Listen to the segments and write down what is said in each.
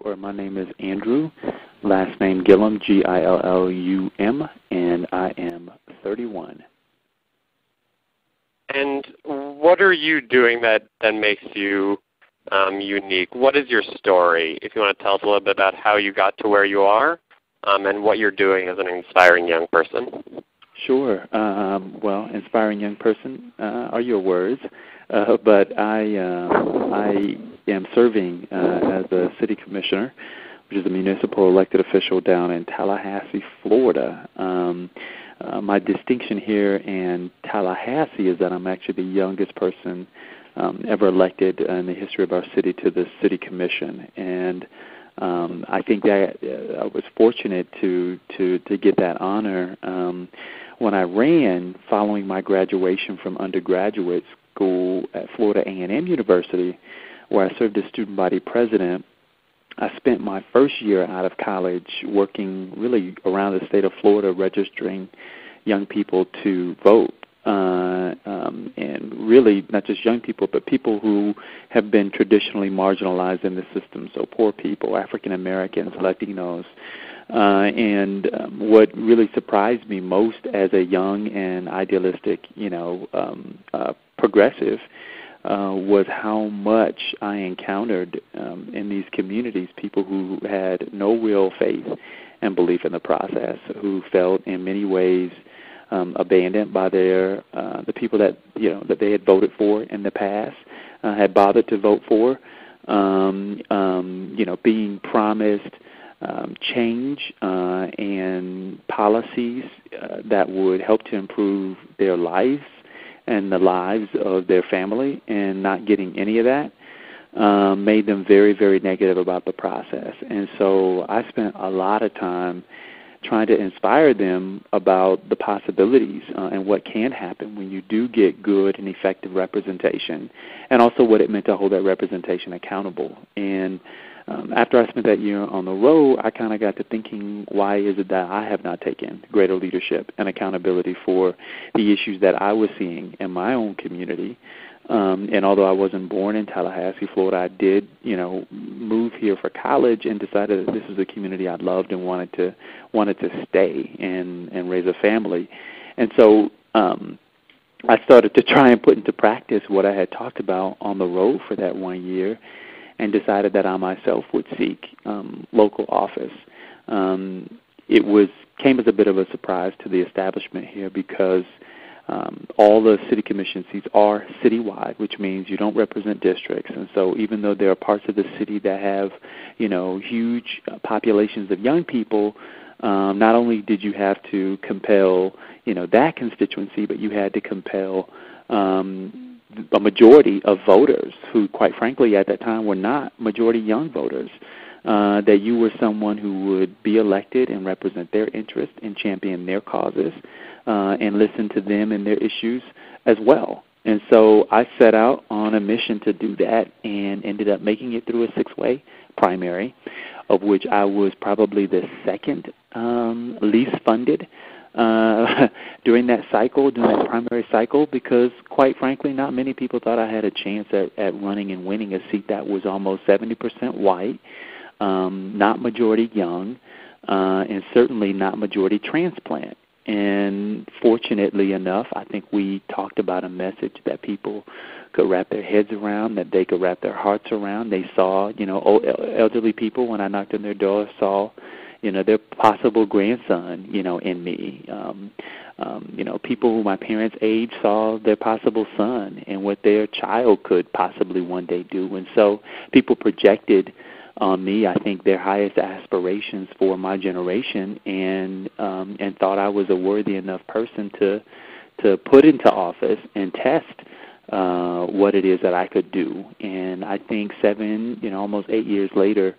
Sure. My name is Andrew, last name Gillum, Gillum, and I am 31. And what are you doing that makes you unique? What is your story? If you want to tell us a little bit about how you got to where you are and what you're doing as an inspiring young person. Sure. Well, inspiring young person are your words, but I am serving as a city commissioner, which is a municipal elected official down in Tallahassee, Florida. My distinction here in Tallahassee is that I'm actually the youngest person ever elected in the history of our city to the city commission, and I think that I was fortunate to get that honor. When I ran following my graduation from undergraduate school at Florida A&M University, where I served as student body president, I spent my first year out of college working really around the state of Florida registering young people to vote. And really not just young people, but people who have been traditionally marginalized in the system, so poor people, African Americans, Latinos. And what really surprised me most as a young and idealistic, progressive, was how much I encountered in these communities, people who had no real faith and belief in the process, who felt in many ways abandoned by the people that that they had voted for in the past, had bothered to vote for, being promised change and policies that would help to improve their lives and the lives of their family, and not getting any of that made them very, very negative about the process. And so I spent a lot of time trying to inspire them about the possibilities and what can happen when you do get good and effective representation, and also what it meant to hold that representation accountable. And after I spent that year on the road, I kind of got to thinking, why is it that I have not taken greater leadership and accountability for the issues that I was seeing in my own community? And although I wasn't born in Tallahassee, Florida, I did, move here for college and decided that this is a community I loved and wanted to stay and raise a family. And so I started to try and put into practice what I had talked about on the road for that 1 year, and decided that I myself would seek local office. It came as a bit of a surprise to the establishment here, because all the city commission seats are citywide, which means you don't represent districts. And so even though there are parts of the city that have, huge populations of young people, not only did you have to compel, that constituency, but you had to compel a majority of voters who, quite frankly, at that time were not majority young voters, that you were someone who would be elected and represent their interests and champion their causes, and listen to them and their issues as well. And so I set out on a mission to do that, and ended up making it through a 6-way primary, of which I was probably the second least funded during that primary cycle, because quite frankly, not many people thought I had a chance at running and winning a seat that was almost 70% white, not majority young, and certainly not majority transplant. And fortunately enough, I think we talked about a message that people could wrap their heads around, that they could wrap their hearts around. They saw, elderly people, when I knocked on their door, saw, their possible grandson, in me. People who my parents' age saw their possible son and what their child could possibly one day do. And so people projected on me, I think, their highest aspirations for my generation, and thought I was a worthy enough person to put into office and test what it is that I could do. And I think almost 8 years later,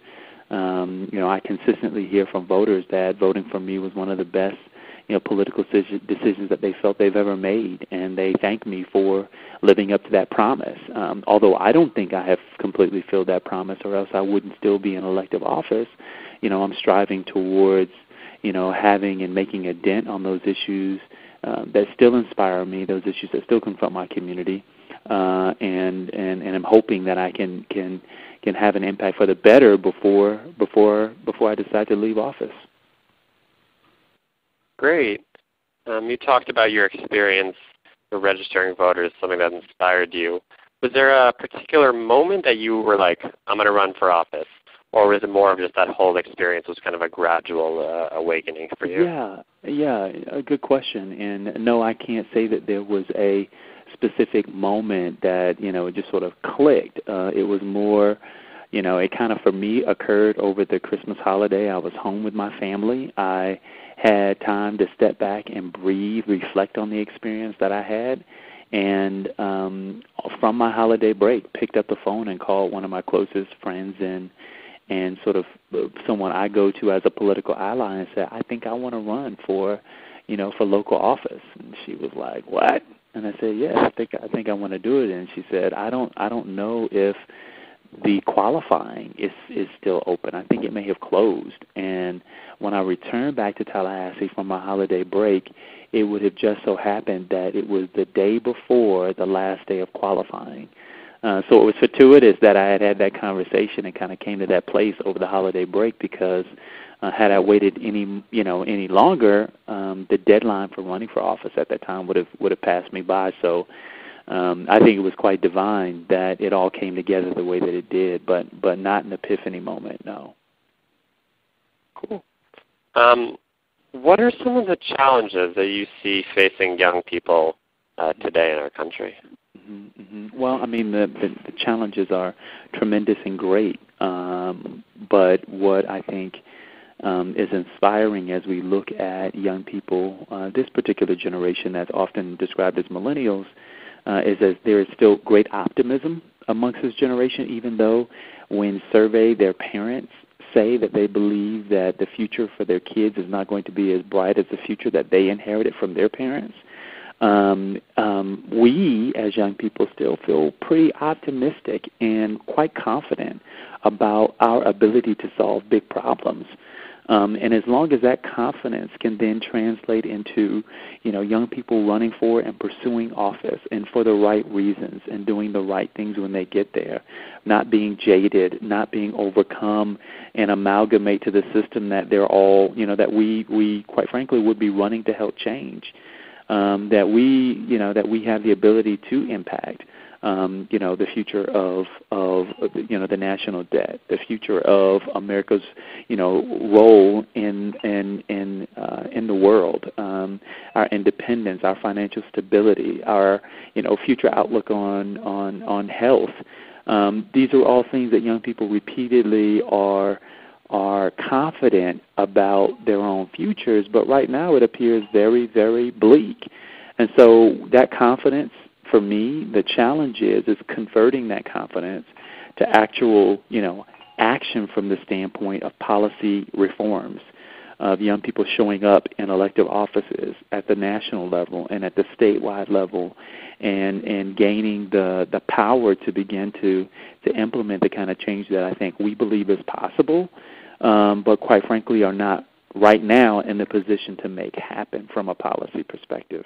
I consistently hear from voters that voting for me was one of the best political decisions that they felt they've ever made, and they thank me for living up to that promise. Although I don't think I have completely filled that promise, or else I wouldn't still be in elective office. I'm striving towards, having and making a dent on those issues that still inspire me, those issues that still confront my community, and I'm hoping that I can have an impact for the better before I decide to leave office. Great. You talked about your experience registering voters, something that inspired you. Was there a particular moment that you were like, I'm going to run for office? Or was it more of just that whole experience was kind of a gradual awakening for you? Yeah, a good question. And no, I can't say that there was a specific moment that, it just sort of clicked. It was more, it kind of for me occurred over the Christmas holiday. I was home with my family. I had time to step back and breathe, reflect on the experience that I had. And from my holiday break, picked up the phone and called one of my closest friends and sort of someone I go to as a political ally and said, I think I want to run for local office. And she was like, what? And I said, yeah, I think I want to do it. And she said, I don't know if the qualifying is still open. I think it may have closed. And when I returned back to Tallahassee from my holiday break, it would have just so happened that it was the day before the last day of qualifying. So it was fortuitous that I had that conversation and kind of came to that place over the holiday break, because had I waited any longer, the deadline for running for office at that time would have passed me by. So I think it was quite divine that it all came together the way that it did, but not an epiphany moment, no. Cool. What are some of the challenges that you see facing young people today in our country? Well, I mean, the challenges are tremendous and great, but what I think is inspiring as we look at young people, this particular generation that's often described as millennials, is that there is still great optimism amongst this generation, even though when surveyed, their parents say that they believe that the future for their kids is not going to be as bright as the future that they inherited from their parents. We, as young people, still feel pretty optimistic and quite confident about our ability to solve big problems. And as long as that confidence can then translate into, young people running for and pursuing office and for the right reasons and doing the right things when they get there, not being jaded, not being overcome and amalgamate to the system that they're all, that we quite frankly would be running to help change. That we have the ability to impact, the future of the national debt, the future of America's, role in the world, our independence, our financial stability, our, future outlook on health. These are all things that young people repeatedly are confident about their own futures, but right now it appears very, very bleak. And so that confidence, for me, the challenge is converting that confidence to actual, action from the standpoint of policy reforms, of young people showing up in elective offices at the national level and at the statewide level, and gaining the power to begin to implement the kind of change that I think we believe is possible, but quite frankly are not right now in the position to make happen from a policy perspective.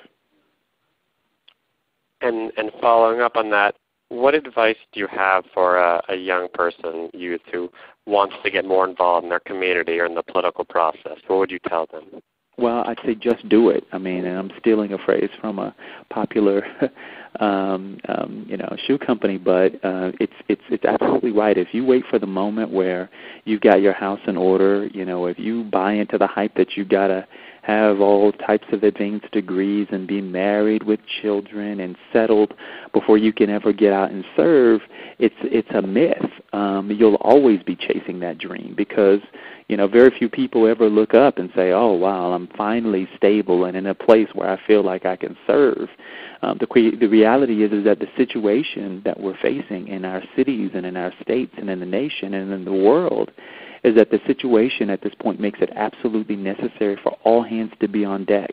And following up on that, what advice do you have for a young person, youth, who wants to get more involved in their community or in the political process? What would you tell them? Well, I'd say just do it. I mean, and I'm stealing a phrase from a popular, shoe company, but it's absolutely right. If you wait for the moment where you've got your house in order, if you buy into the hype that you got to have all types of advanced degrees and be married with children and settled before you can ever get out and serve, it's a myth. You'll always be chasing that dream because very few people ever look up and say, oh, wow, I'm finally stable and in a place where I feel like I can serve. The reality is that the situation that we're facing in our cities and in our states and in the nation and in the world is that the situation at this point makes it absolutely necessary for all hands to be on deck,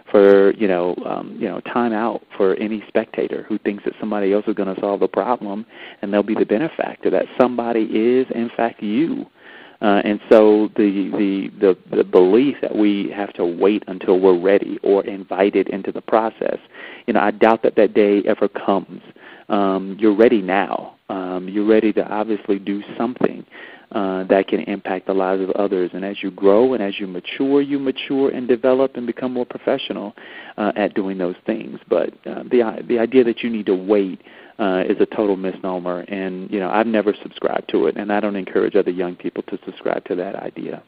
for time out for any spectator who thinks that somebody else is going to solve the problem and they'll be the benefactor. That somebody is, in fact, you. And so the belief that we have to wait until we're ready or invited into the process, I doubt that day ever comes. you're ready now. You're ready to obviously do something that can impact the lives of others. And as you grow and as you mature and develop and become more professional at doing those things. But the idea that you need to wait is a total misnomer, and I've never subscribed to it, and I don't encourage other young people to subscribe to that idea.